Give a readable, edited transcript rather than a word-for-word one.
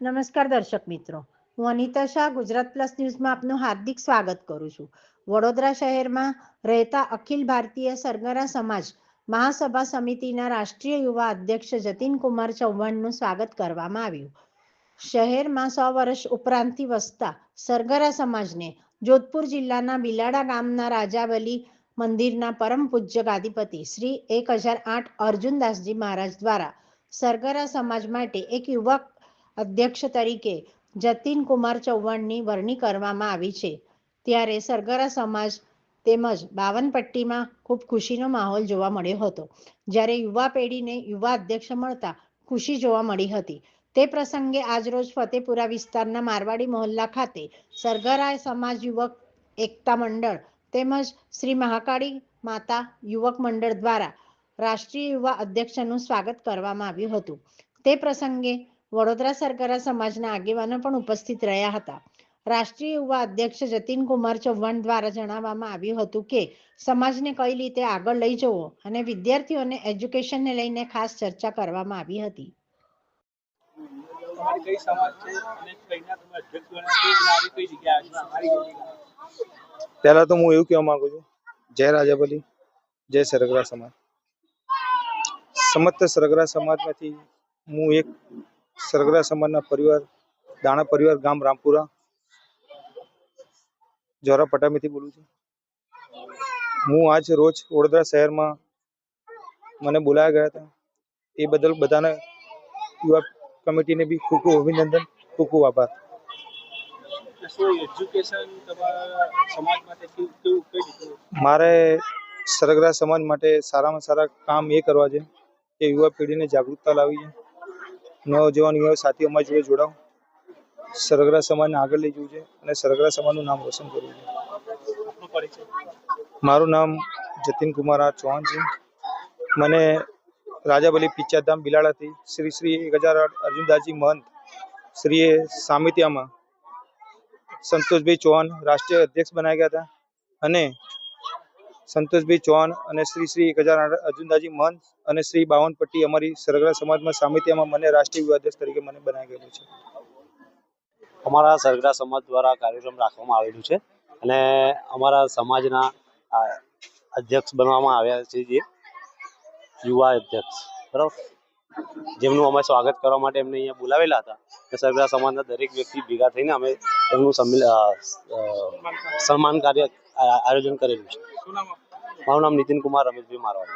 નમસ્કાર દર્શક મિત્રો, હું અનિતા શાહ ગુજરાત પ્લસ ન્યૂઝમાં આપનું હાર્દિક સ્વાગત કરું છું. વડોદરા શહેરમાં રહેતા અખિલ ભારતીય સરગરા સમાજ મહાસભા સમિતિના રાષ્ટ્રીય યુવા અધ્યક્ષ જતીન કુમાર ચૌહાણનું સ્વાગત કરવામાં આવ્યું. શહેરમાં 100 વર્ષ ઉપરાંતથી વસતા સરગરા સમાજને જોધપુર જિલ્લાના બિલાડા ગામના રાજાબલી મંદિરના પરમ પૂજ્ય ગાદીપતિ શ્રી 1008 અર્જુનદાસજી મહારાજ દ્વારા સરગરા સમાજ માટે એક યુવક અધ્યક્ષ તરીકે જતીન કુમાર ચૌહાણની વરણી કરવામાં આવી છે. ત્યારે સરગરા સમાજ તેમજ બાવનપટ્ટીમાં ખૂબ ખુશીનો માહોલ જોવા મળ્યો હતો. જ્યારે યુવા પેઢીને યુવા અધ્યક્ષ મળતા ખુશી જોવા મળી હતી. તે પ્રસંગે આજરોજ ફતેપુરા વિસ્તારના મારવાડી મહોલ્લા ખાતે સરગરા સમાજ યુવક એકતા મંડળ તેમજ શ્રી મહાકાળી માતા યુવક મંડળ દ્વારા રાષ્ટ્રીય યુવા અધ્યક્ષનું સ્વાગત કરવામાં આવ્યું હતું. તે પ્રસંગે વડોદરા સરગરા સમાજના આગેવાનો પણ ઉપસ્થિત રહ્યા હતા. રાષ્ટ્રીય યુવા અધ્યક્ષ જતીન કુમાર ચૌહાણ દ્વારા જણાવવામાં આવ્યું હતું કે સમાજને કઈ રીતે આગળ લઈ જવો અને વિદ્યાર્થીઓને એજ્યુકેશનને લઈને ખાસ ચર્ચા કરવામાં આવી હતી. પહેલા તો હું એવું કહેવા માંગુ છું, જય રાજાબલી, જય સરગરા સમાજ. સમસ્ત સરગરા સમાજમાંથી હું એક સરગરા સમાજના પરિવાર દાણા પરિવાર ગામ રામપુરા જોરા પટામીથી બોલું છું. હું આજ રોજ વડોદરા શહેરમાં મને બોલાયા ગયા હતા. એ બદલ બધાને યુવા કમિટીને બી ખૂબ ખૂબ અભિનંદન, ખૂબ ખૂબ આભાર. મારે સરગરા સમાજ માટે સારામાં સારા કામ એ કરવા છે કે યુવા પેઢીને જાગૃતતા લાવી છે. નવજવાન યુવા સાથી અમારી જોડે જોડાવ, સરગરા સમાજને આગળ લઈ જવું છે અને સરગરા સમાજનું નામ રોશન કરવું છે. મારું નામ જતીન કુમાર ચૌહાણ છે. મને રાજાબલી પિચ્ચાધામ બિલાડાથી શ્રી 1008 અર્જુનદાસજી મહંત શ્રીએ સામિત્યામાં સંતોષભાઈ ચૌહાણ રાષ્ટ્રીય અધ્યક્ષ બનાવ્યા ગયા હતા અને સંતોષભાઈ ચૌહાણ અને શ્રી 1008 અર્જુનદાસજી મહંત અને શ્રી બાવનપટ્ટી અમારી સરગરા સમાજમાં સામિત્યામાં મને રાષ્ટ્રીય યુવા અધ્યક્ષ તરીકે મને બનાવી ગયેલું છે. અમારા સરગરા સમાજ દ્વારા કાર્યક્રમ રાખવામાં આવેલું છે અને અમારા સમાજના અધ્યક્ષ બનવામાં આવ્યા છે, જે યુવા અધ્યક્ષ, બરાબર, જેમનું અમે સ્વાગત કરવા માટે એમને અહીંયા બોલાવેલા હતા. સરગરા સમાજના દરેક વ્યક્તિ ભેગા થઈને અમે એમનું સન્માન કાર્ય આયોજન કરેલું છે. મારું નામ નીતિન કુમાર રમેશભાઈ મારવાડી.